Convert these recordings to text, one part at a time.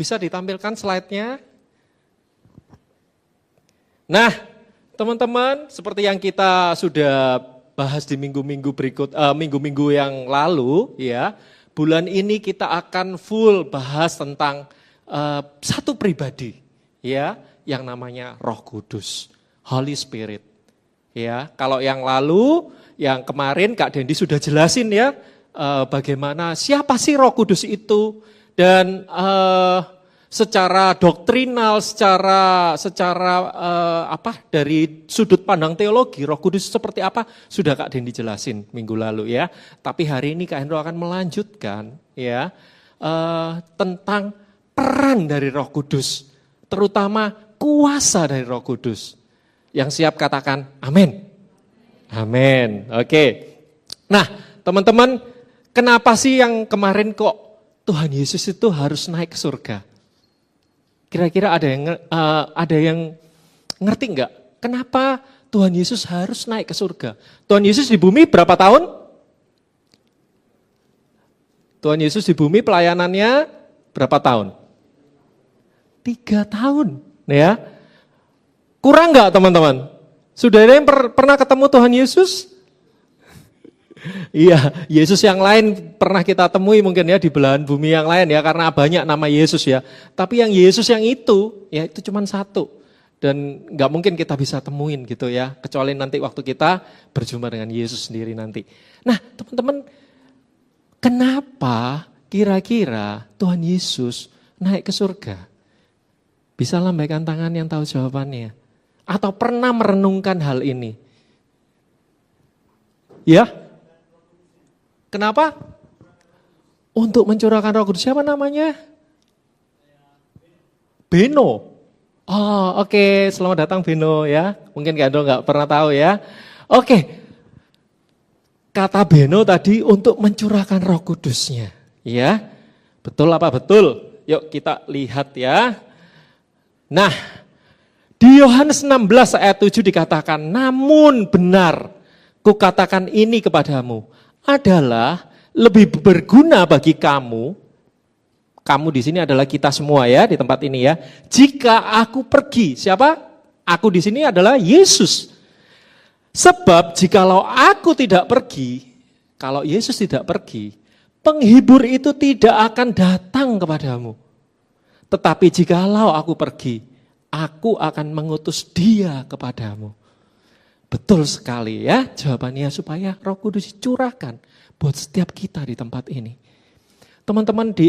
Bisa ditampilkan slide-nya. Nah, teman-teman, seperti yang kita sudah bahas di minggu-minggu yang lalu, ya, bulan ini kita akan full bahas tentang satu pribadi, ya, yang namanya Roh Kudus, Holy Spirit. Ya, kalau yang lalu, yang kemarin Kak Dendi sudah jelasin ya, bagaimana siapa sih Roh Kudus itu, dan secara doktrinal, secara dari sudut pandang teologi, Roh Kudus seperti apa sudah Kak Dendi jelasin minggu lalu ya. Tapi hari ini Kak Hendro akan melanjutkan ya tentang peran dari Roh Kudus, terutama kuasa dari Roh Kudus. Yang siap katakan amin. Amin. Oke. Nah, teman-teman, kenapa sih yang kemarin kok Tuhan Yesus itu harus naik ke surga? Kira-kira ada yang ngerti enggak? Kenapa Tuhan Yesus harus naik ke surga? Tuhan Yesus di bumi berapa tahun? Tuhan Yesus di bumi pelayanannya berapa tahun? 3 tahun, ya. Kurang enggak teman-teman? Sudah ada yang pernah ketemu Tuhan Yesus? Iya, Yesus yang lain pernah kita temui mungkin ya di belahan bumi yang lain ya, karena banyak nama Yesus ya. Tapi yang Yesus yang itu, ya itu cuma satu. Dan gak mungkin kita bisa temuin gitu ya, kecuali nanti waktu kita berjumpa dengan Yesus sendiri nanti. Nah teman-teman, kenapa kira-kira Tuhan Yesus naik ke surga? Bisa lambaikan tangan yang tahu jawabannya. Atau pernah merenungkan hal ini? Ya? Kenapa? Untuk mencurahkan Roh Kudus. Siapa namanya? Beno. Oh, oke. Selamat datang Beno ya. Mungkin Kak Ando nggak pernah tahu ya. Oke. Kata Beno tadi untuk mencurahkan Roh Kudusnya. Ya. Betul apa betul? Yuk kita lihat ya. Nah, di Yohanes 16 ayat 7 dikatakan, namun benar kukatakan ini kepadamu, adalah lebih berguna bagi kamu di sini adalah kita semua ya di tempat ini ya. Jika aku pergi, siapa? Aku di sini adalah Yesus. Sebab jikalau aku tidak pergi, kalau Yesus tidak pergi, penghibur itu tidak akan datang kepadamu. Tetapi jikalau aku pergi, aku akan mengutus Dia kepadamu. Betul sekali ya jawabannya, supaya Roh Kudus dicurahkan buat setiap kita di tempat ini. Teman-teman, di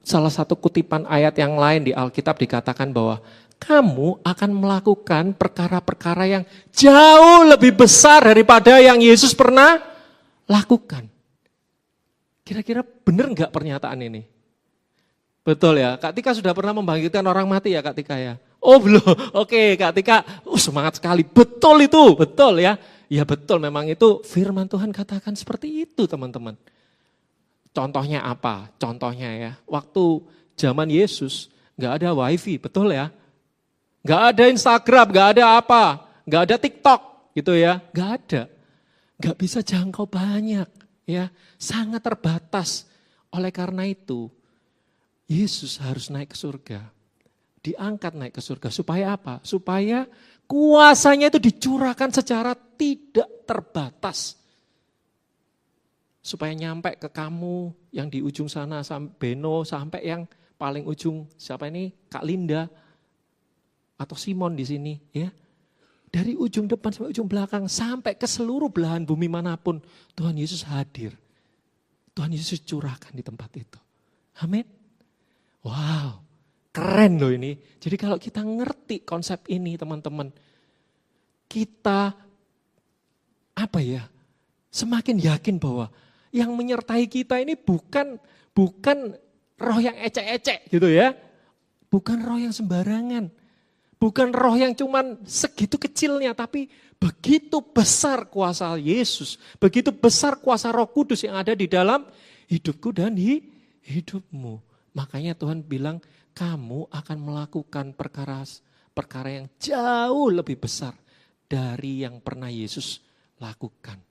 salah satu kutipan ayat yang lain di Alkitab dikatakan bahwa kamu akan melakukan perkara-perkara yang jauh lebih besar daripada yang Yesus pernah lakukan. Kira-kira benar enggak pernyataan ini? Betul ya, Kak Tika sudah pernah membangkitkan orang mati ya Kak Tika ya? Oh belum, oke Kak Tika, semangat sekali, betul itu, betul ya. Ya betul, memang itu firman Tuhan katakan seperti itu teman-teman. Contohnya apa? Contohnya ya, waktu zaman Yesus gak ada wifi, betul ya. Gak ada Instagram, gak ada apa, gak ada TikTok gitu ya, gak ada. Gak bisa jangkau banyak ya, sangat terbatas. Oleh karena itu, Yesus harus naik ke surga. Diangkat naik ke surga, supaya apa? Supaya kuasanya itu dicurahkan secara tidak terbatas. Supaya nyampe ke kamu yang di ujung sana, sampai Beno, sampai yang paling ujung, siapa ini? Kak Linda, atau Simon di sini. Ya. Dari ujung depan sampai ujung belakang, sampai ke seluruh belahan bumi manapun, Tuhan Yesus hadir. Tuhan Yesus curahkan di tempat itu. Amin. Wow. Keren loh ini. Jadi kalau kita ngerti konsep ini teman-teman, kita semakin yakin bahwa yang menyertai kita ini bukan roh yang ecek-ecek gitu ya. Bukan roh yang sembarangan. Bukan roh yang cuman segitu kecilnya, tapi begitu besar kuasa Yesus. Begitu besar kuasa Roh Kudus yang ada di dalam hidupku dan hidupmu. Makanya Tuhan bilang, kamu akan melakukan perkara yang jauh lebih besar dari yang pernah Yesus lakukan.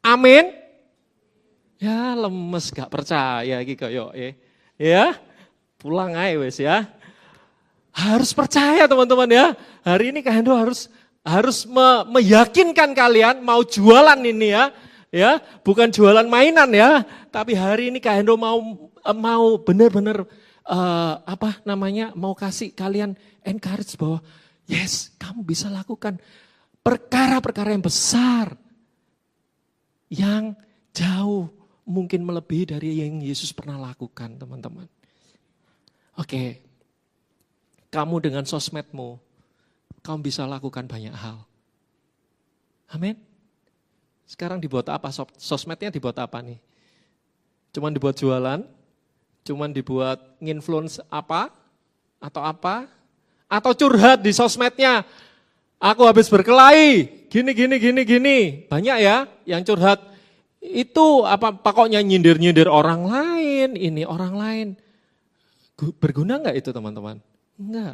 Amin. Ya lemes gak percaya gitu ya. pulang aja wes ya. Harus percaya teman-teman ya. Hari ini Kak Hendro harus meyakinkan kalian mau jualan ini ya. Ya, bukan jualan mainan ya, tapi hari ini Kak Hendro mau benar-benar mau kasih kalian encourage bahwa yes, kamu bisa lakukan perkara-perkara yang besar yang jauh mungkin melebihi dari yang Yesus pernah lakukan, teman-teman. Oke. Kamu dengan sosmedmu, kamu bisa lakukan banyak hal. Amin. Sekarang dibuat apa? Sosmednya dibuat apa nih? Cuman dibuat jualan? Cuman dibuat nginfluence apa? Atau apa? Atau curhat di sosmednya? Aku habis berkelahi, gini. Banyak ya yang curhat. Itu pokoknya nyindir-nyindir orang lain, ini orang lain. Berguna enggak itu teman-teman? Enggak.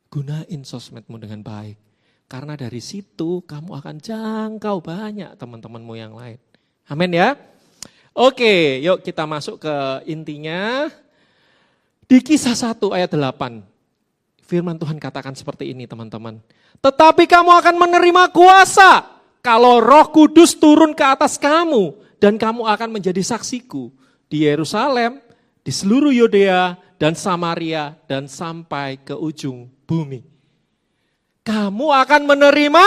Gunain sosmedmu dengan baik. Karena dari situ kamu akan jangkau banyak teman-temanmu yang lain. Amin ya. Oke, yuk kita masuk ke intinya. Di Kisah 1 ayat 8. Firman Tuhan katakan seperti ini teman-teman. Tetapi kamu akan menerima kuasa kalau Roh Kudus turun ke atas kamu. Dan kamu akan menjadi saksiku di Yerusalem, di seluruh Yudea dan Samaria dan sampai ke ujung bumi. Kamu akan menerima,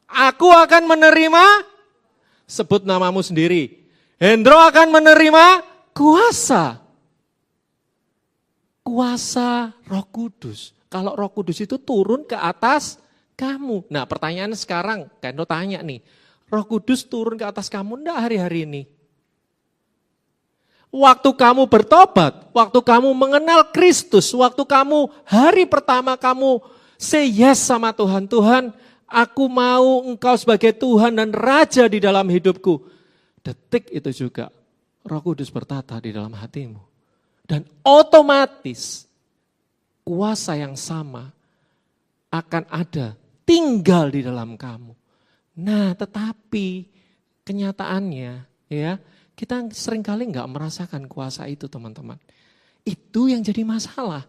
aku akan menerima, sebut namamu sendiri. Hendro akan menerima kuasa. Kuasa Roh Kudus. Kalau Roh Kudus itu turun ke atas kamu. Nah pertanyaan sekarang, Hendro tanya nih, Roh Kudus turun ke atas kamu enggak hari-hari ini? Waktu kamu bertobat, waktu kamu mengenal Kristus, waktu kamu hari pertama kamu say yes sama Tuhan. Tuhan, aku mau Engkau sebagai Tuhan dan Raja di dalam hidupku. Detik itu juga Roh Kudus bertata di dalam hatimu. Dan otomatis kuasa yang sama akan ada, tinggal di dalam kamu. Nah tetapi kenyataannya ya, kita seringkali enggak merasakan kuasa itu teman-teman. Itu yang jadi masalah.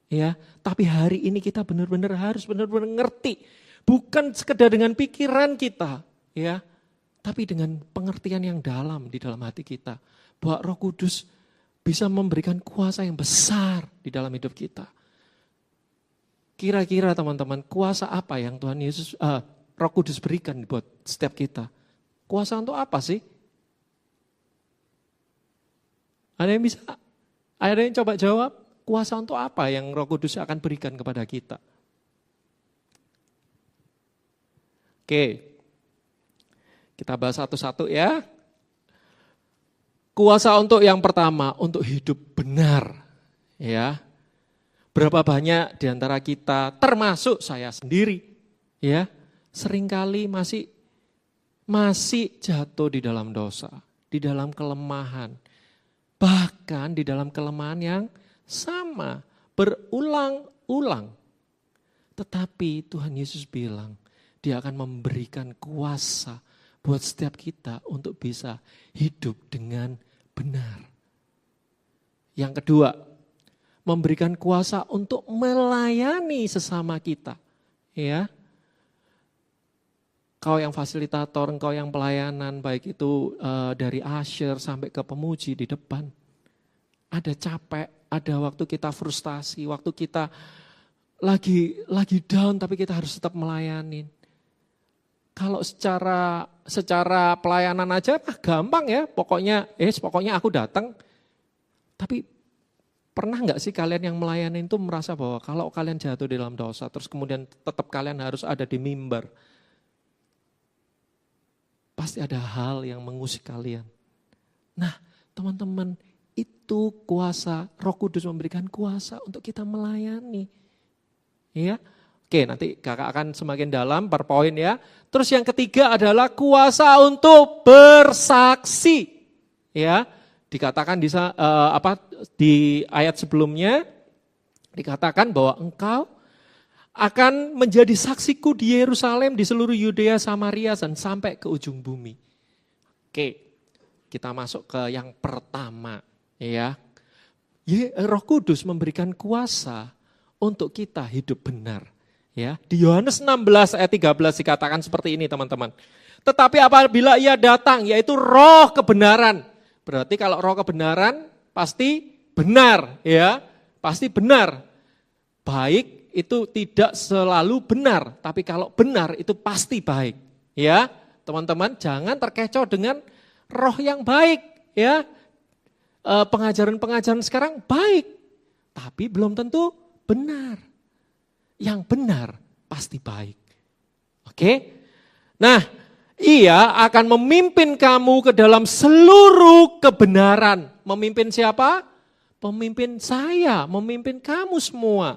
Ya, tapi hari ini kita benar-benar harus benar-benar ngerti. Bukan sekedar dengan pikiran kita, ya, tapi dengan pengertian yang dalam di dalam hati kita. Bahwa Roh Kudus bisa memberikan kuasa yang besar di dalam hidup kita. Kira-kira teman-teman, kuasa apa yang Tuhan Yesus, Roh Kudus berikan buat setiap kita? Kuasa untuk apa sih? Ada yang bisa? Ada yang coba jawab? Kuasa untuk apa yang Roh Kudus akan berikan kepada kita? Oke, kita bahas satu-satu ya. Kuasa untuk yang pertama, untuk hidup benar. Ya, berapa banyak di antara kita, termasuk saya sendiri, ya, seringkali masih jatuh di dalam dosa, di dalam kelemahan. Bahkan di dalam kelemahan yang sama, berulang-ulang. Tetapi Tuhan Yesus bilang, Dia akan memberikan kuasa buat setiap kita untuk bisa hidup dengan benar. Yang kedua, memberikan kuasa untuk melayani sesama kita. Ya, kau yang fasilitator, engkau yang pelayanan, baik itu dari usher sampai ke pemuji di depan. Ada capek, ada waktu kita frustasi, waktu kita lagi down tapi kita harus tetap melayani. Kalau secara pelayanan aja gampang ya, pokoknya aku datang. Tapi pernah nggak sih kalian yang melayani itu merasa bahwa kalau kalian jatuh di dalam dosa, terus kemudian tetap kalian harus ada di mimbar? Pasti ada hal yang mengusik kalian. Nah teman-teman, itu kuasa, Roh Kudus memberikan kuasa untuk kita melayani. Ya, oke nanti kakak akan semakin dalam per poin ya. Terus yang ketiga adalah kuasa untuk bersaksi. Ya, dikatakan di ayat sebelumnya dikatakan bahwa engkau akan menjadi saksiku di Yerusalem, di seluruh Yudea, Samaria, dan sampai ke ujung bumi. Oke, kita masuk ke yang pertama, ya. Roh Kudus memberikan kuasa untuk kita hidup benar. Ya, di Yohanes 16 ayat 13 dikatakan seperti ini teman-teman. Tetapi apabila ia datang, yaitu roh kebenaran. Berarti kalau roh kebenaran pasti benar, ya, pasti benar. Baik itu tidak selalu benar, tapi kalau benar itu pasti baik. Ya, teman-teman jangan terkecoh dengan roh yang baik. Ya, pengajaran-pengajaran sekarang baik, tapi belum tentu benar. Yang benar pasti baik. Oke? Nah, ia akan memimpin kamu ke dalam seluruh kebenaran. Memimpin siapa? Memimpin saya, memimpin kamu semua.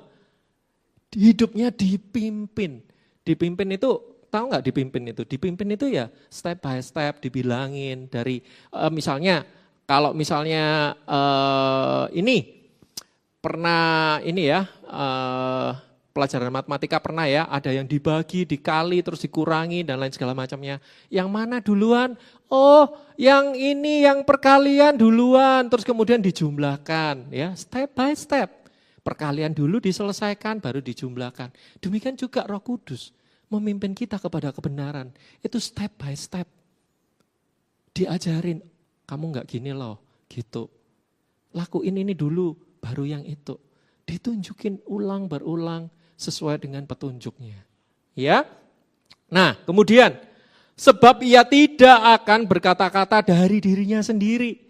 Hidupnya dipimpin. Dipimpin itu, tahu nggak dipimpin itu? Dipimpin itu ya step by step dibilangin dari misalnya, kalau misalnya ini pernah ini ya, pelajaran matematika pernah ya, ada yang dibagi, dikali, terus dikurangi, dan lain segala macamnya. Yang mana duluan? Oh, yang ini, yang perkalian duluan, terus kemudian dijumlahkan. Ya, step by step. Perkalian dulu diselesaikan, baru dijumlahkan. Demikian juga Roh Kudus memimpin kita kepada kebenaran. Itu step by step. Diajarin, kamu nggak gini loh, gitu. Lakuin ini dulu, baru yang itu. Ditunjukin ulang berulang sesuai dengan petunjuknya. Ya. Nah, kemudian sebab ia tidak akan berkata-kata dari dirinya sendiri.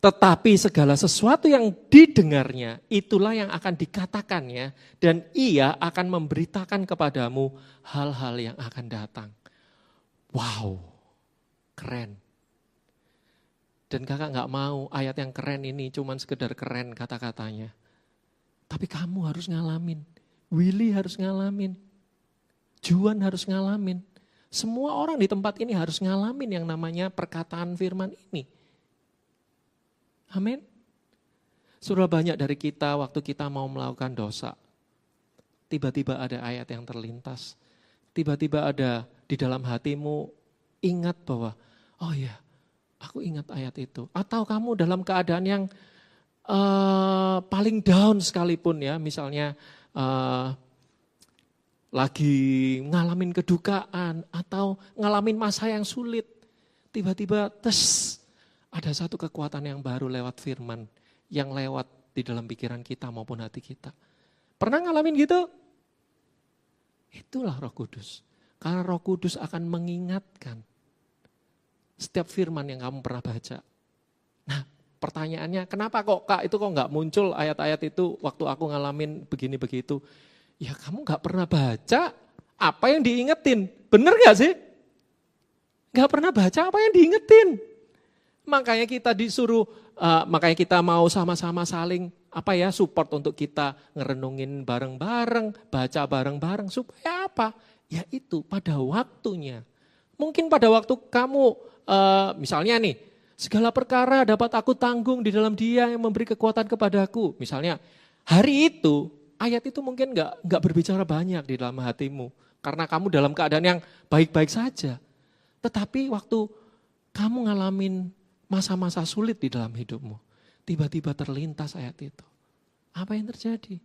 Tetapi segala sesuatu yang didengarnya itulah yang akan dikatakannya dan ia akan memberitakan kepadamu hal-hal yang akan datang. Wow. Keren. Dan kakak gak mau ayat yang keren ini cuman sekedar keren kata-katanya. Tapi kamu harus ngalamin. Willy harus ngalamin. Juan harus ngalamin. Semua orang di tempat ini harus ngalamin yang namanya perkataan firman ini. Amin. Sudah banyak dari kita waktu kita mau melakukan dosa. Tiba-tiba ada ayat yang terlintas. Tiba-tiba ada di dalam hatimu ingat bahwa, oh ya, aku ingat ayat itu. Atau kamu dalam keadaan yang paling down sekalipun ya, misalnya lagi ngalamin kedukaan atau ngalamin masa yang sulit. Tiba-tiba ada satu kekuatan yang baru lewat firman yang lewat di dalam pikiran kita maupun hati kita. Pernah ngalamin gitu? Itulah Roh Kudus. Karena Roh Kudus akan mengingatkan setiap firman yang kamu pernah baca. Nah, pertanyaannya, kenapa kok Kak itu kok nggak muncul ayat-ayat itu waktu aku ngalamin begini begitu? Ya kamu nggak pernah baca apa yang diingetin, bener gak sih? Nggak pernah baca apa yang diingetin. Makanya kita disuruh, makanya kita mau sama-sama saling support untuk kita ngerenungin bareng-bareng, baca bareng-bareng supaya apa? Ya itu pada waktunya. Mungkin pada waktu kamu misalnya nih, segala perkara dapat aku tanggung di dalam Dia yang memberi kekuatan kepadaku. Misalnya hari itu ayat itu mungkin nggak berbicara banyak di dalam hatimu karena kamu dalam keadaan yang baik-baik saja. Tetapi waktu kamu ngalamin masa-masa sulit di dalam hidupmu, tiba-tiba terlintas ayat itu. Apa yang terjadi?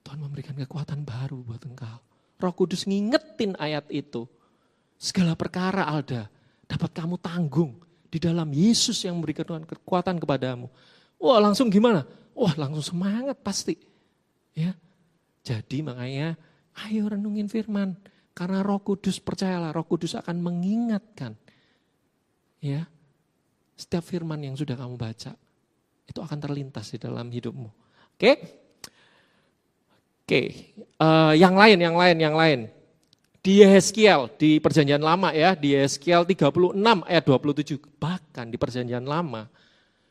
Tuhan memberikan kekuatan baru buat engkau. Roh Kudus ngingetin ayat itu. Segala perkara Alda dapat kamu tanggung di dalam Yesus yang memberikan kekuatan kepadamu. Wah langsung gimana? Wah langsung semangat pasti. Ya. Jadi makanya ayo renungin firman. Karena Roh Kudus, percayalah Roh Kudus akan mengingatkan. Ya, setiap firman yang sudah kamu baca itu akan terlintas di dalam hidupmu. Oke, yang lain. Di Yeskiel, di Perjanjian Lama ya, di Yeskiel 36 ayat 27, bahkan di Perjanjian Lama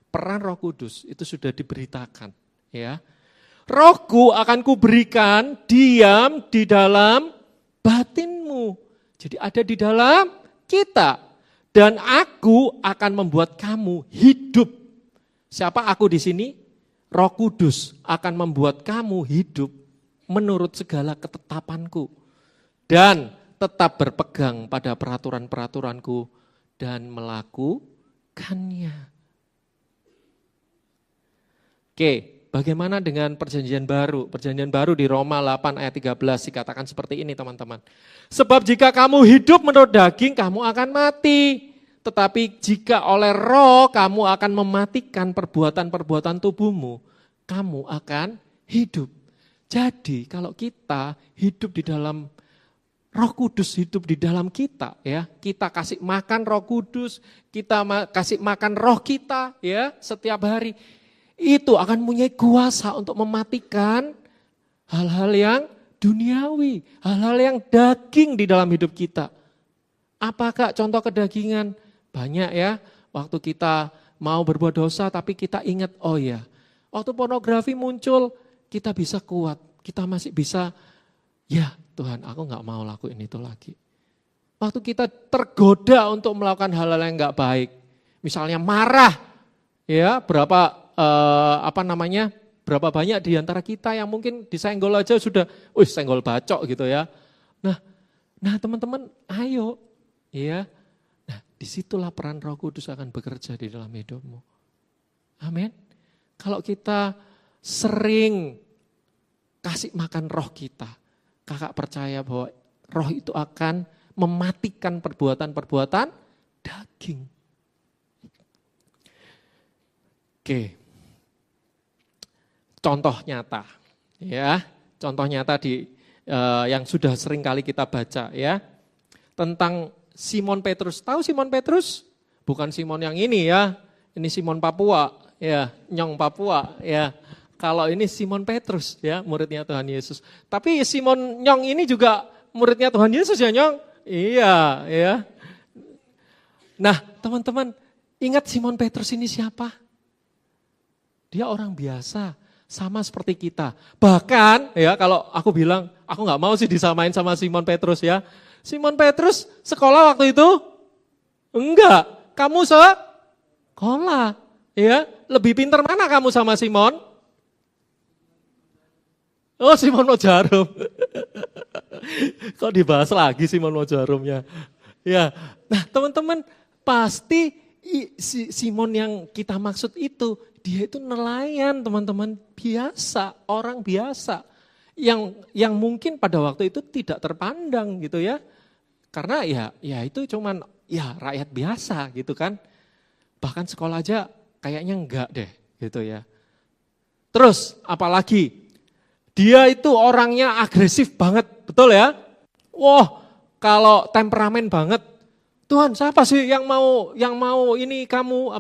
peran Roh Kudus itu sudah diberitakan. Ya, Rohku akan kuberikan diam di dalam batinmu. Jadi ada di dalam kita. Dan aku akan membuat kamu hidup. Siapa aku di sini? Roh Kudus akan membuat kamu hidup menurut segala ketetapanku. Dan tetap berpegang pada peraturan-peraturanku dan melakukannya. Oke, bagaimana dengan perjanjian baru? Perjanjian baru di Roma 8 ayat 13 dikatakan seperti ini teman-teman. Sebab jika kamu hidup menurut daging, kamu akan mati. Tetapi jika oleh roh kamu akan mematikan perbuatan-perbuatan tubuhmu, kamu akan hidup. Jadi kalau kita hidup di dalam Roh Kudus hidup di dalam kita, ya. Kita kasih makan Roh Kudus, kita kasih makan roh kita, ya, setiap hari. Itu akan punya kuasa untuk mematikan hal-hal yang duniawi, hal-hal yang daging di dalam hidup kita. Apakah contoh kedagingan? Banyak ya, waktu kita mau berbuat dosa tapi kita ingat, oh ya, waktu pornografi muncul, kita bisa kuat, kita masih bisa, ya Tuhan aku gak mau lakuin itu lagi. Waktu kita tergoda untuk melakukan hal-hal yang gak baik, misalnya marah, ya berapa banyak di antara kita yang mungkin disenggol aja sudah, senggol bacok gitu ya. Nah teman-teman ayo, ya. Nah disitulah peran Roh Kudus akan bekerja di dalam hidupmu. Amin. Kalau kita sering kasih makan roh kita, kakak percaya bahwa roh itu akan mematikan perbuatan-perbuatan daging. Oke. Contoh nyata, ya, contoh nyata yang sudah sering kali kita baca, ya, tentang Simon Petrus. Tahu Simon Petrus? Bukan Simon yang ini ya, ini Simon Papua, ya, Nyong Papua, ya. Kalau ini Simon Petrus, ya, muridnya Tuhan Yesus. Tapi Simon Nyong ini juga muridnya Tuhan Yesus ya, Nyong? Iya, ya. Nah, teman-teman, ingat Simon Petrus ini siapa? Dia orang biasa. Sama seperti kita. Bahkan ya kalau aku bilang, aku gak mau sih disamain sama Simon Petrus ya. Simon Petrus sekolah waktu itu? Enggak. Kamu sekolah. Ya, lebih pintar mana kamu sama Simon? Oh Simon mau jarum. Kok dibahas lagi Simon mau jarumnya? Ya, nah teman-teman pasti Simon yang kita maksud itu, dia itu nelayan teman-teman, biasa, orang biasa. Yang mungkin pada waktu itu tidak terpandang gitu ya. Karena ya itu cuman ya rakyat biasa gitu kan. Bahkan sekolah aja kayaknya enggak deh gitu ya. Terus apalagi, dia itu orangnya agresif banget, betul ya? Wah, kalau temperamen banget. Tuhan, siapa sih yang mau ini kamu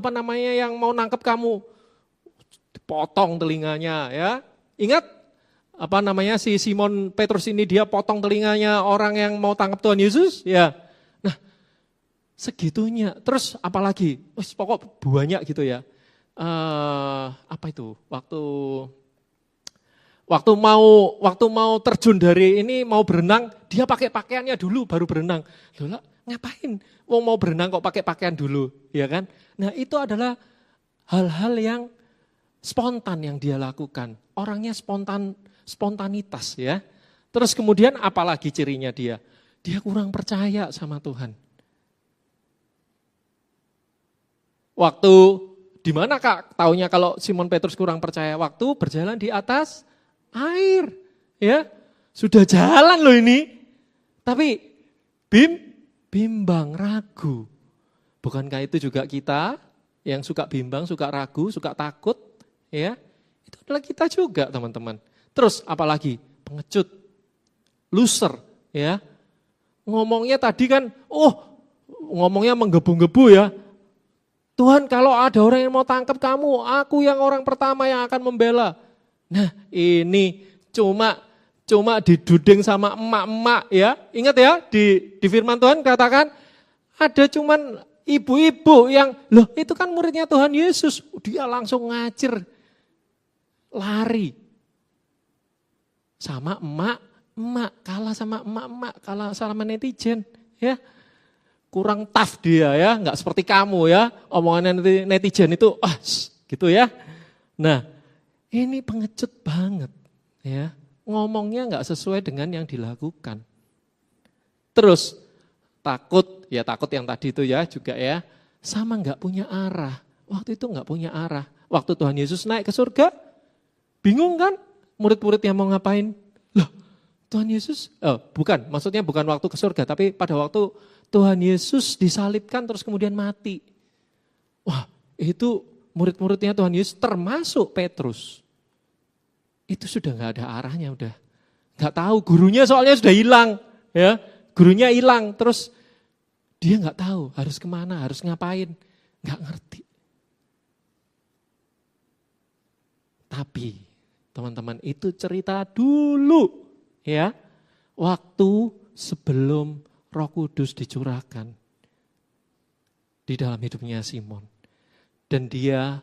yang mau nangkep kamu? Potong telinganya ya. Ingat si Simon Petrus ini dia potong telinganya orang yang mau tangkap Tuhan Yesus, ya. Nah, segitunya. Terus apalagi? Pokok banyak gitu ya. Waktu mau terjun dari ini mau berenang, dia pakai pakaiannya dulu baru berenang. Loh, ngapain? Mau berenang kok pakai pakaian dulu, ya kan? Nah, itu adalah hal-hal yang spontan yang dia lakukan. Orangnya spontanitas ya. Terus kemudian apalagi cirinya dia? Dia kurang percaya sama Tuhan. Waktu di mana Kak taunya kalau Simon Petrus kurang percaya? Waktu berjalan di atas air, ya. Sudah jalan loh ini. Tapi bimbang, ragu. Bukankah itu juga kita yang suka bimbang, suka ragu, suka takut, ya? Itu adalah kita juga, teman-teman. Terus apalagi? Pengecut, loser, ya. Ngomongnya tadi kan, ngomongnya menggebu-gebu ya. Tuhan, kalau ada orang yang mau tangkap kamu, aku yang orang pertama yang akan membela. Nah, ini cuma diduding sama emak-emak ya. Ingat ya, di firman Tuhan katakan ada cuman ibu-ibu yang, loh itu kan muridnya Tuhan Yesus. Dia langsung ngacir, lari. Sama emak-emak, kalah sama emak-emak, kalah sama netizen ya. Kurang tough dia ya, enggak seperti kamu ya. Omongan netizen itu, gitu ya. Nah, ini pengecut banget ya. Ngomongnya enggak sesuai dengan yang dilakukan. Terus takut yang tadi itu ya juga ya. Sama enggak punya arah. Waktu itu enggak punya arah. Waktu Tuhan Yesus naik ke surga, Bingung kan? Murid-muridnya mau ngapain? Loh, Tuhan Yesus, maksudnya bukan waktu ke surga, tapi pada waktu Tuhan Yesus disalibkan terus kemudian mati. Wah, itu murid-muridnya Tuhan Yesus termasuk Petrus. Itu sudah nggak ada arahnya, udah nggak tahu. Gurunya soalnya sudah hilang, ya. Gurunya hilang, terus dia nggak tahu harus kemana, harus ngapain, nggak ngerti. Tapi teman-teman, itu cerita dulu, ya. Waktu sebelum Roh Kudus dicurahkan di dalam hidupnya Simon. Dan dia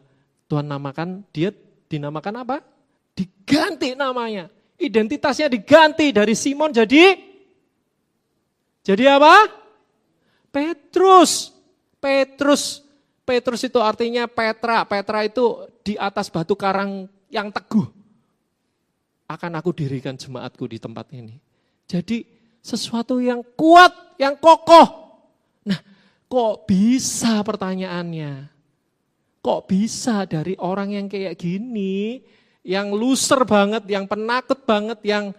dinamakan apa? Diganti namanya. Identitasnya diganti dari Simon jadi apa? Petrus. Petrus itu artinya Petra. Petra itu di atas batu karang yang teguh. Akan aku dirikan jemaatku di tempat ini. Jadi sesuatu yang kuat, yang kokoh. Nah, kok bisa pertanyaannya? Kok bisa dari orang yang kayak gini, yang loser banget, yang penakut banget, yang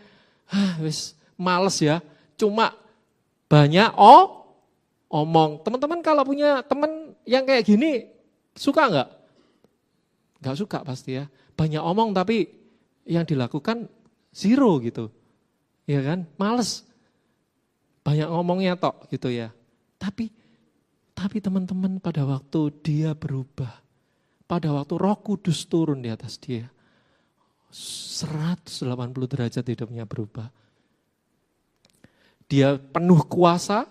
wis males ya, cuma banyak omong. Teman-teman kalau punya teman yang kayak gini, suka nggak? Nggak suka pasti ya. Banyak omong tapi yang dilakukan zero gitu. Ya kan? Males. Banyak ngomongnya tok gitu ya. Tapi teman-teman, pada waktu dia berubah, pada waktu Roh Kudus turun di atas dia, 180 derajat hidupnya berubah. Dia penuh kuasa,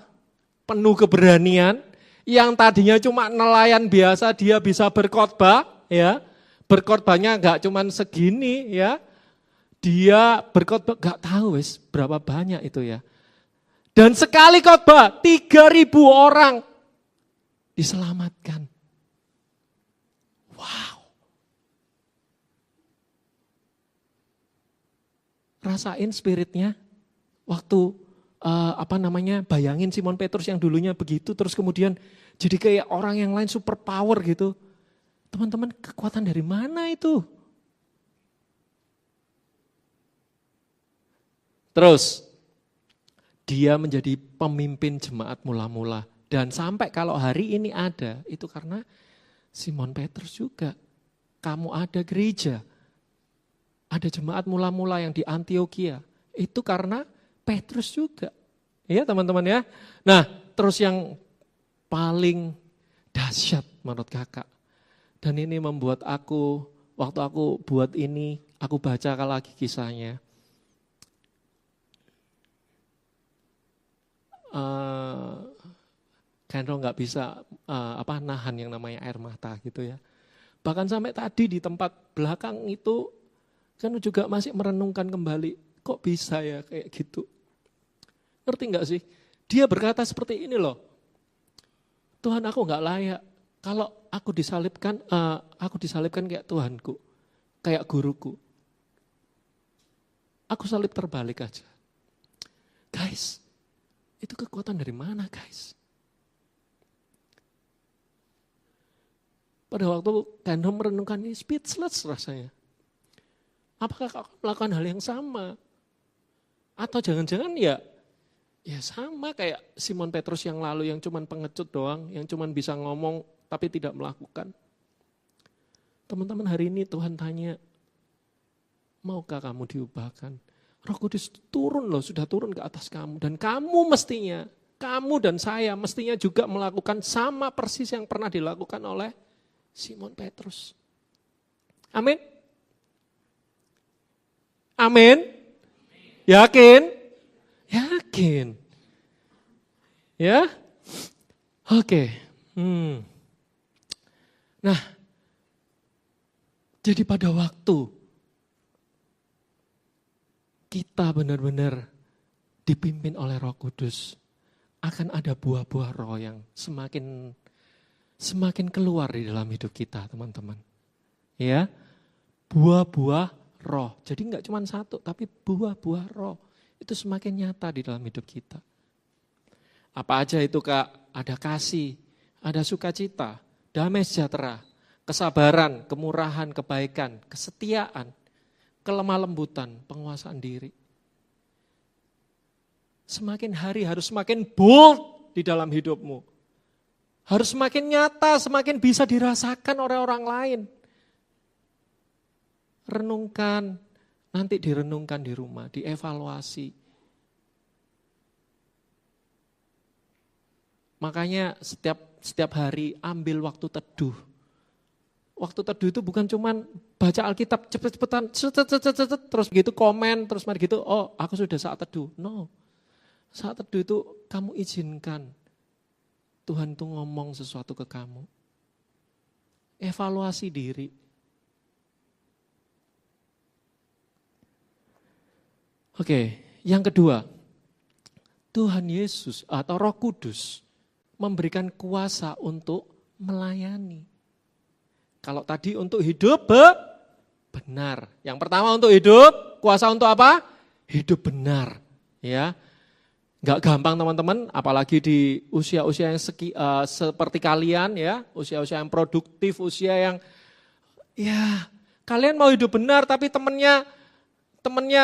penuh keberanian, yang tadinya cuma nelayan biasa dia bisa berkhotbah, ya. Berkhotbahnya enggak cuma segini, ya. Dia berkhotbah enggak tahu wis berapa banyak itu ya. Dan sekali khotbah 3.000 orang diselamatkan. Wow. Rasain spiritnya waktu bayangin Simon Petrus yang dulunya begitu terus kemudian jadi kayak orang yang lain super power gitu. Teman-teman, kekuatan dari mana itu? Terus dia menjadi pemimpin jemaat mula-mula. Dan sampai kalau hari ini ada, itu karena Simon Petrus juga. Kamu ada gereja, ada jemaat mula-mula yang di Antioquia. Itu karena Petrus juga. Ya teman-teman ya. Nah terus yang paling dahsyat menurut kakak. Dan ini membuat aku, waktu aku buat ini, aku baca lagi kisahnya. Kendro nggak bisa nahan yang namanya air mata gitu ya. Bahkan sampai tadi di tempat belakang itu kan juga masih merenungkan kembali, kok bisa ya kayak gitu. Ngerti nggak sih? Dia berkata seperti ini loh, Tuhan aku nggak layak. Kalau aku disalibkan kayak Tuhanku, kayak guruku. Aku salib terbalik aja. Guys, itu kekuatan dari mana guys? Pada waktu Gandom merenungkan ini speechless rasanya. Apakah kau melakukan hal yang sama? Atau jangan-jangan ya sama kayak Simon Petrus yang lalu yang cuman pengecut doang, yang cuman bisa ngomong tapi tidak melakukan. Teman-teman, hari ini Tuhan tanya, maukah kamu diubahkan? Roh Kudus turun loh, sudah turun ke atas kamu. Dan kamu dan saya mestinya juga melakukan sama persis yang pernah dilakukan oleh Simon Petrus. Amin? Amin? Yakin? Yakin. Ya? Oke. Nah, jadi pada waktu kita benar-benar dipimpin oleh Roh Kudus, akan ada buah-buah roh yang semakin keluar di dalam hidup kita, teman-teman. Ya, buah-buah roh. Jadi enggak cuma satu, tapi buah-buah roh. Itu semakin nyata di dalam hidup kita. Apa aja itu Kak? Ada kasih, ada sukacita, damai sejahtera, kesabaran, kemurahan, kebaikan, kesetiaan. kelemah lembutan, penguasaan diri. Semakin hari harus semakin bold di dalam hidupmu. Harus semakin nyata, semakin bisa dirasakan oleh orang lain. Renungkan, nanti direnungkan di rumah, dievaluasi. Makanya setiap hari ambil waktu teduh. Waktu teduh itu bukan cuman baca Alkitab cepet-cepetan, terus begitu komen, terus mari gitu, oh aku sudah saat teduh. No, saat teduh itu kamu izinkan Tuhan itu ngomong sesuatu ke kamu. Evaluasi diri. Oke, yang kedua, Tuhan Yesus atau Roh Kudus memberikan kuasa untuk melayani. Kalau tadi untuk hidup benar. Yang pertama untuk hidup, kuasa untuk apa? Hidup benar. Ya, nggak gampang teman-teman, apalagi di usia-usia yang seperti kalian ya, usia-usia yang produktif, usia yang ya kalian mau hidup benar tapi temennya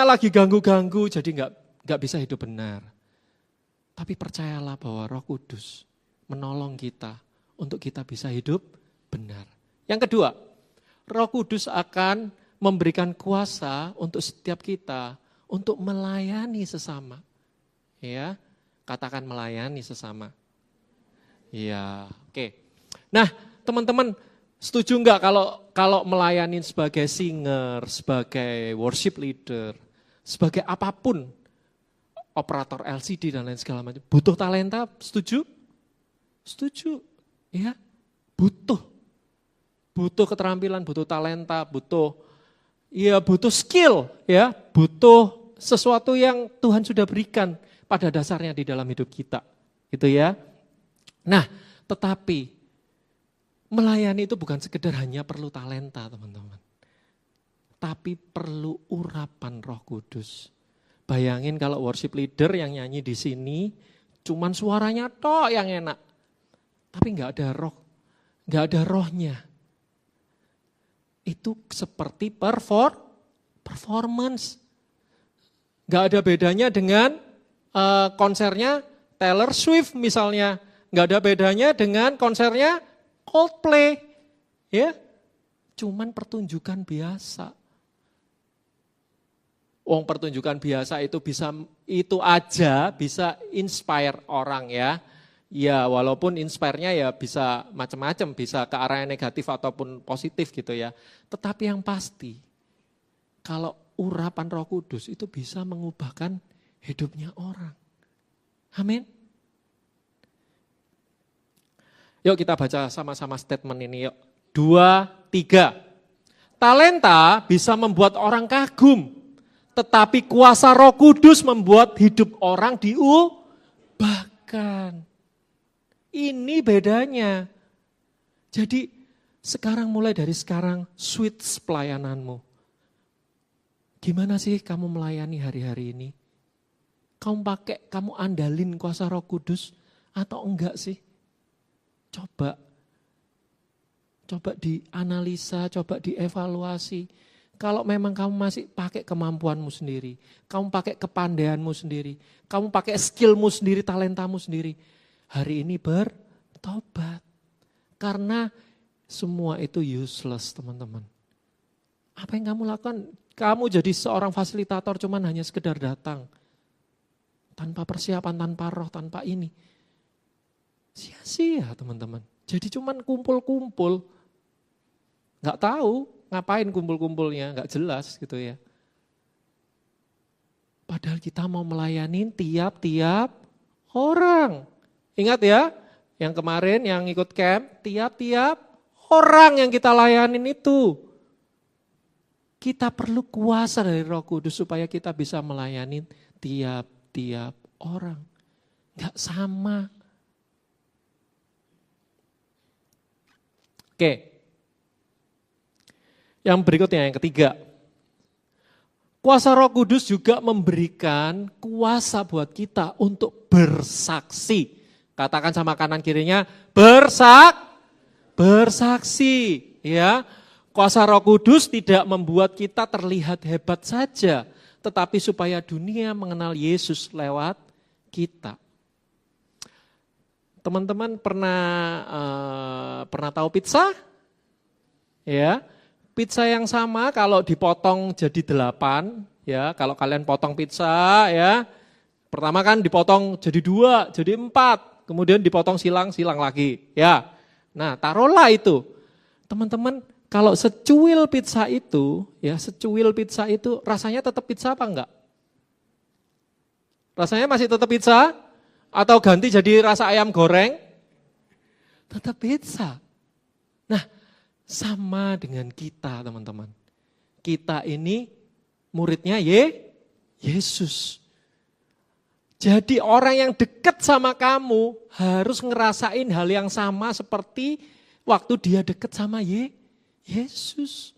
lagi ganggu-ganggu, jadi nggak bisa hidup benar. Tapi percayalah bahwa Roh Kudus menolong kita untuk kita bisa hidup benar. Yang kedua, Roh Kudus akan memberikan kuasa untuk setiap kita untuk melayani sesama. Ya, katakan melayani sesama. Ya, oke. Nah, teman-teman, setuju enggak kalau melayani sebagai singer, sebagai worship leader, sebagai apapun, operator LCD dan lain segala macam, butuh talenta? Setuju? Setuju. Ya, butuh keterampilan, butuh talenta, butuh skill, ya, butuh sesuatu yang Tuhan sudah berikan pada dasarnya di dalam hidup kita, gitu ya. Nah, tetapi melayani itu bukan sekedar hanya perlu talenta, teman-teman. Tapi perlu urapan Roh Kudus. Bayangin kalau worship leader yang nyanyi di sini, cuman suaranya tok yang enak. Tapi nggak ada rohnya. Itu seperti performance. Nggak ada bedanya dengan konsernya Taylor Swift misalnya. Nggak ada bedanya dengan konsernya Coldplay. Ya, cuman pertunjukan biasa. Pertunjukan biasa itu aja bisa inspire orang ya. Ya, walaupun inspire-nya ya bisa macam-macam, bisa ke arah yang negatif ataupun positif gitu ya. Tetapi yang pasti, kalau urapan Roh Kudus itu bisa mengubahkan hidupnya orang. Amin. Yuk kita baca sama-sama statement ini yuk. 2, 3. Talenta bisa membuat orang kagum, tetapi kuasa Roh Kudus membuat hidup orang diubahkan. Ini bedanya. Jadi mulai dari sekarang switch pelayananmu. Gimana sih kamu melayani hari-hari ini? Kamu andalin kuasa Roh Kudus atau enggak sih? Coba dianalisa, coba dievaluasi. Kalau memang kamu masih pakai kemampuanmu sendiri, kamu pakai kepandaianmu sendiri, kamu pakai skillmu sendiri, talentamu sendiri, hari ini bertobat. Karena semua itu useless, teman-teman. Apa yang kamu lakukan? Kamu jadi seorang fasilitator cuman hanya sekedar datang. Tanpa persiapan, tanpa roh, tanpa ini. Sia-sia, teman-teman. Jadi cuman kumpul-kumpul. Nggak tahu ngapain kumpul-kumpulnya, nggak jelas gitu ya. Padahal kita mau melayani tiap-tiap orang. Ingat ya, yang kemarin yang ikut camp, tiap-tiap orang yang kita layanin itu. Kita perlu kuasa dari Roh Kudus supaya kita bisa melayani tiap-tiap orang. Enggak sama. Oke. Yang berikutnya, yang ketiga. Kuasa Roh Kudus juga memberikan kuasa buat kita untuk bersaksi. Katakan sama kanan kirinya, bersaksi, ya. Kuasa Roh Kudus tidak membuat kita terlihat hebat saja, tetapi supaya dunia mengenal Yesus lewat kita. Teman-teman pernah tahu pizza? Ya, pizza yang sama kalau dipotong jadi 8, ya, kalau kalian potong pizza, ya, pertama kan dipotong jadi 2, jadi 4, kemudian dipotong silang lagi, ya. Nah, taruhlah itu, teman-teman, kalau secuil pizza itu, ya, secuil pizza itu rasanya tetap pizza apa enggak? Rasanya masih tetap pizza? Atau ganti jadi rasa ayam goreng? Tetap pizza. Nah, sama dengan kita, teman-teman. Kita ini muridnya Yesus. Jadi orang yang dekat sama kamu harus ngerasain hal yang sama seperti waktu dia dekat sama Yesus.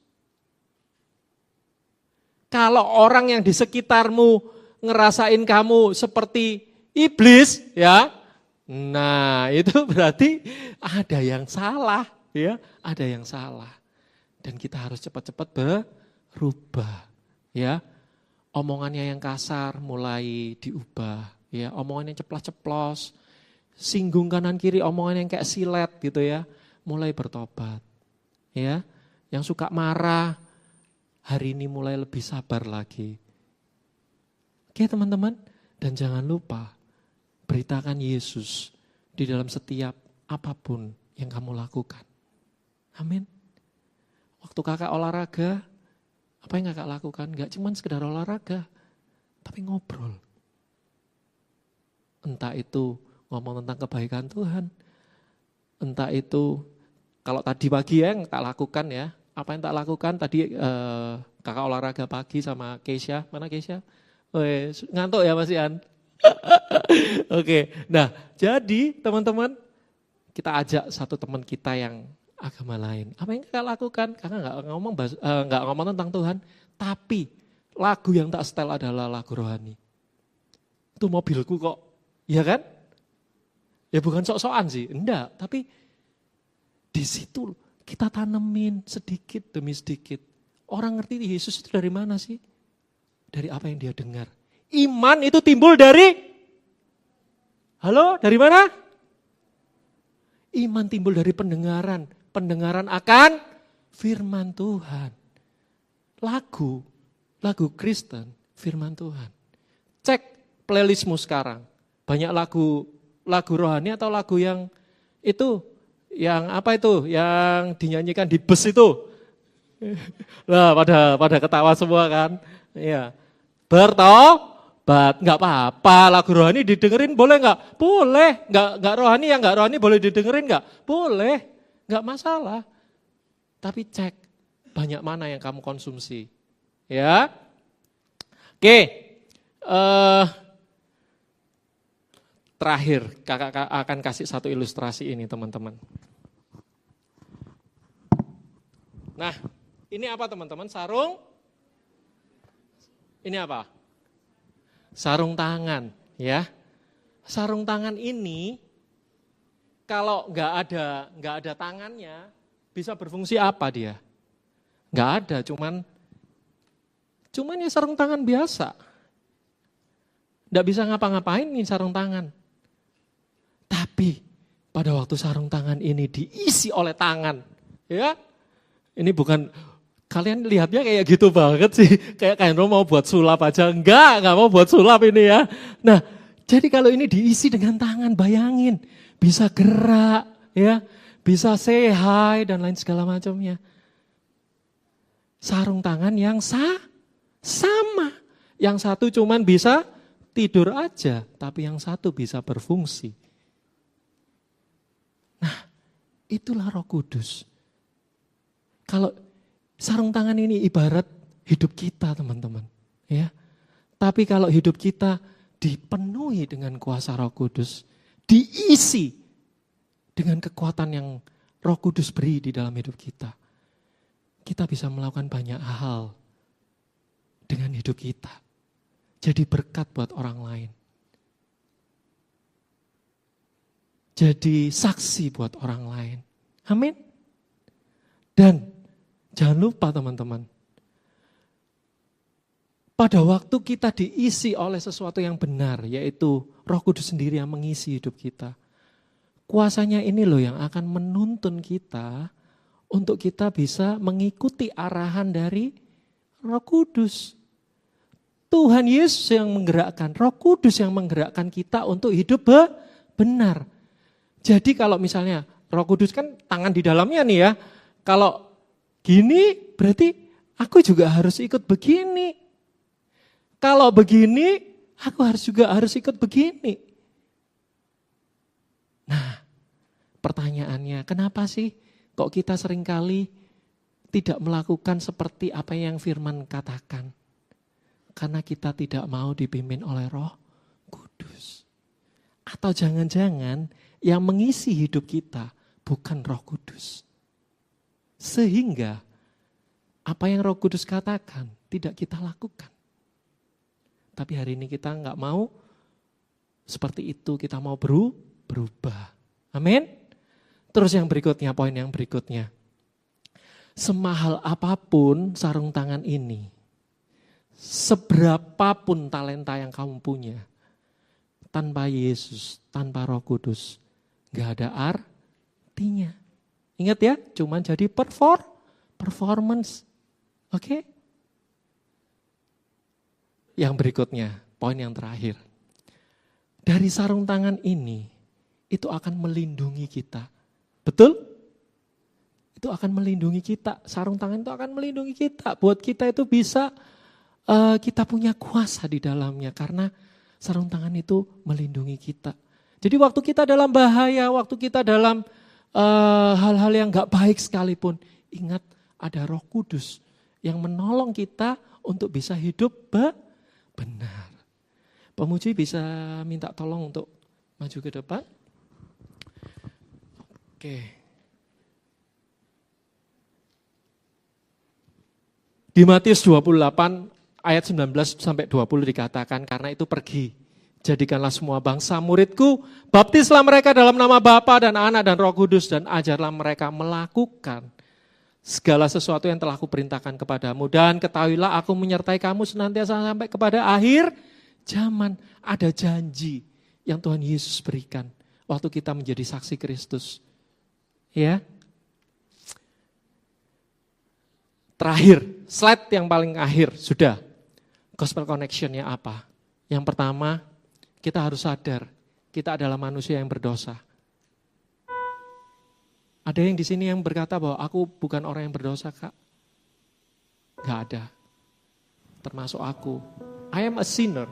Kalau orang yang di sekitarmu ngerasain kamu seperti iblis, ya, nah itu berarti ada yang salah. Ya, ada yang salah. Dan kita harus cepat-cepat berubah, ya. Omongannya yang kasar mulai diubah, ya. Omongan yang ceplas-ceplos, singgung kanan kiri, omongan yang kayak silet gitu ya, mulai bertobat. Ya. Yang suka marah, hari ini mulai lebih sabar lagi. Oke, teman-teman, dan jangan lupa beritakan Yesus di dalam setiap apapun yang kamu lakukan. Amin. Waktu kakak olahraga, apa yang kakak lakukan? Gak cuma sekedar olahraga, tapi ngobrol. Entah itu ngomong tentang kebaikan Tuhan, entah itu kalau tadi pagi yang tak lakukan ya, apa yang tak lakukan tadi kakak olahraga pagi sama Keisha, mana Keisha? Ngantuk ya Mas Ian? Oke, nah jadi teman-teman kita ajak satu teman kita yang agama lain. Apa yang kakak lakukan? Kakak nggak ngomong tentang Tuhan, tapi lagu yang tak setel adalah lagu rohani. Itu mobilku kok, ya kan? Ya bukan sok-sokan sih, enggak. Tapi di situ kita tanemin sedikit demi sedikit. Orang ngerti Yesus itu dari mana sih? Dari apa yang dia dengar. Iman itu timbul dari, halo, dari mana? Iman timbul dari pendengaran. Pendengaran akan firman Tuhan. Lagu Kristen, firman Tuhan. Cek playlistmu sekarang. Banyak lagu rohani atau lagu yang itu, yang apa itu, yang dinyanyikan di bus itu. Lah pada ketawa semua kan. Iya. Bertobat, nggak apa-apa, lagu rohani didengerin boleh nggak? Boleh, nggak rohani yang nggak rohani boleh didengerin nggak? Boleh. Enggak masalah, tapi cek banyak mana yang kamu konsumsi, ya. Oke, terakhir kakak akan kasih satu ilustrasi ini teman-teman. Nah, ini apa teman-teman? Sarung? Ini apa? Sarung tangan, ya. Sarung tangan ini kalau nggak ada tangannya, bisa berfungsi apa dia? Nggak ada, cuman ya sarung tangan biasa. Nggak bisa ngapa-ngapain nih sarung tangan. Tapi pada waktu sarung tangan ini diisi oleh tangan, ya, ini bukan, kalian lihatnya kayak gitu banget sih, kayak Kainro mau buat sulap aja, enggak mau buat sulap ini ya. Nah, jadi kalau ini diisi dengan tangan, bayangin. Bisa gerak, ya, bisa say hi dan lain segala macamnya. Sarung tangan yang sama. Yang satu cuman bisa tidur aja, tapi yang satu bisa berfungsi. Nah, itulah Roh Kudus. Kalau sarung tangan ini ibarat hidup kita, teman-teman, ya. Tapi kalau hidup kita dipenuhi dengan kuasa Roh Kudus, diisi dengan kekuatan yang Roh Kudus beri di dalam hidup kita. Kita bisa melakukan banyak hal dengan hidup kita. Jadi berkat buat orang lain. Jadi saksi buat orang lain. Amin. Dan Jangan lupa teman-teman. Pada waktu kita diisi oleh sesuatu yang benar, yaitu Roh Kudus sendiri yang mengisi hidup kita. Kuasanya ini loh yang akan menuntun kita untuk kita bisa mengikuti arahan dari Roh Kudus. Tuhan Yesus yang menggerakkan, Roh Kudus yang menggerakkan kita untuk hidup benar. Jadi kalau misalnya Roh Kudus kan tangan di dalamnya nih ya, kalau gini berarti aku juga harus ikut begini. Kalau begini, aku harus ikut begini. Nah, pertanyaannya, kenapa sih kok kita seringkali tidak melakukan seperti apa yang firman katakan? Karena kita tidak mau dipimpin oleh Roh Kudus. Atau jangan-jangan yang mengisi hidup kita bukan Roh Kudus. Sehingga apa yang Roh Kudus katakan tidak kita lakukan. Tapi hari ini kita nggak mau seperti itu, kita mau berubah. Amin. Terus yang berikutnya, poin yang berikutnya. Semahal apapun sarung tangan ini, seberapapun talenta yang kamu punya, tanpa Yesus, tanpa Roh Kudus, nggak ada artinya. Ingat ya, cuman jadi performance. Oke? Yang berikutnya, poin yang terakhir. Dari sarung tangan ini, itu akan melindungi kita. Betul? Itu akan melindungi kita. Sarung tangan itu akan melindungi kita. Buat kita itu bisa, kita punya kuasa di dalamnya. Karena sarung tangan itu melindungi kita. Jadi waktu kita dalam bahaya, waktu kita dalam hal-hal yang gak baik sekalipun, ingat ada Roh Kudus yang menolong kita untuk bisa hidup benar. Pemuji bisa minta tolong untuk maju ke depan. Oke. Di Matius 28 ayat 19 sampai 20 dikatakan, karena itu pergi, jadikanlah semua bangsa muridku, baptislah mereka dalam nama Bapa dan Anak dan Roh Kudus, dan ajarlah mereka melakukan segala sesuatu yang telah kuperintahkan kepadamu. Dan ketahuilah aku menyertai kamu senantiasa sampai kepada akhir zaman. Ada janji yang Tuhan Yesus berikan waktu kita menjadi saksi Kristus. Ya. Terakhir, slide yang paling akhir, sudah. Gospel connection-nya apa? Yang pertama, kita harus sadar, kita adalah manusia yang berdosa. Ada yang di sini yang berkata bahwa aku bukan orang yang berdosa, Kak. Gak ada. Termasuk aku. I am a sinner.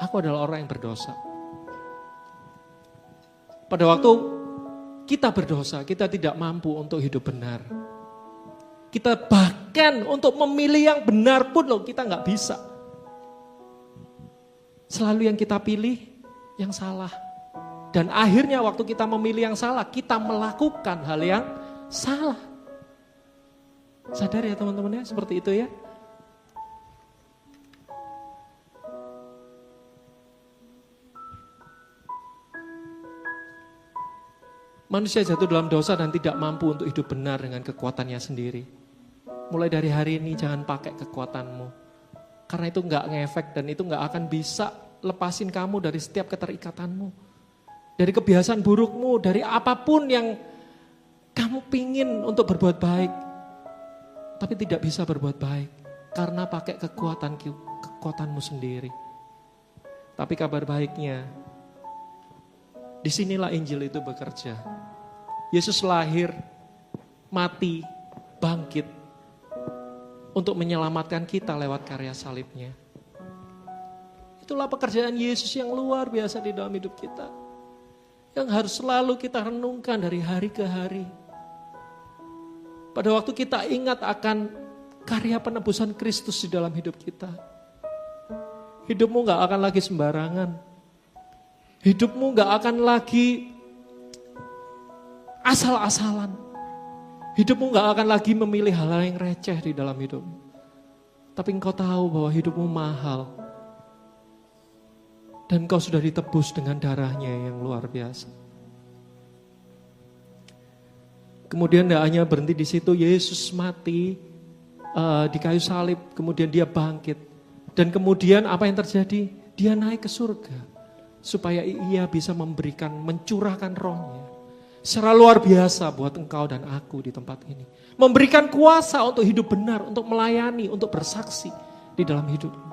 Aku adalah orang yang berdosa. Pada waktu kita berdosa, kita tidak mampu untuk hidup benar. Kita bahkan untuk memilih yang benar pun loh, kita gak bisa. Selalu yang kita pilih yang salah. Dan akhirnya waktu kita memilih yang salah, kita melakukan hal yang salah. Sadar ya teman-teman ya, seperti itu ya. Manusia jatuh dalam dosa dan tidak mampu untuk hidup benar dengan kekuatannya sendiri. Mulai dari hari ini jangan pakai kekuatanmu. Karena itu gak ngefek dan itu gak akan bisa lepasin kamu dari setiap keterikatanmu. Dari kebiasaan burukmu, dari apapun yang kamu pingin untuk berbuat baik. Tapi tidak bisa berbuat baik. Karena pakai kekuatanmu sendiri. Tapi kabar baiknya, disinilah Injil itu bekerja. Yesus lahir, mati, bangkit. Untuk menyelamatkan kita lewat karya salibnya. Itulah pekerjaan Yesus yang luar biasa di dalam hidup kita. Yang harus selalu kita renungkan dari hari ke hari. Pada waktu kita ingat akan karya penebusan Kristus di dalam hidup kita. Hidupmu gak akan lagi sembarangan. Hidupmu gak akan lagi asal-asalan. Hidupmu gak akan lagi memilih hal-hal yang receh di dalam hidupmu. Tapi engkau tahu bahwa hidupmu mahal. Dan kau sudah ditebus dengan darahnya yang luar biasa. Kemudian tidak hanya berhenti di situ, Yesus mati di kayu salib, kemudian dia bangkit. Dan kemudian apa yang terjadi? Dia naik ke surga. Supaya ia bisa mencurahkan rohnya. Secara luar biasa buat engkau dan aku di tempat ini. Memberikan kuasa untuk hidup benar, untuk melayani, untuk bersaksi di dalam hidup.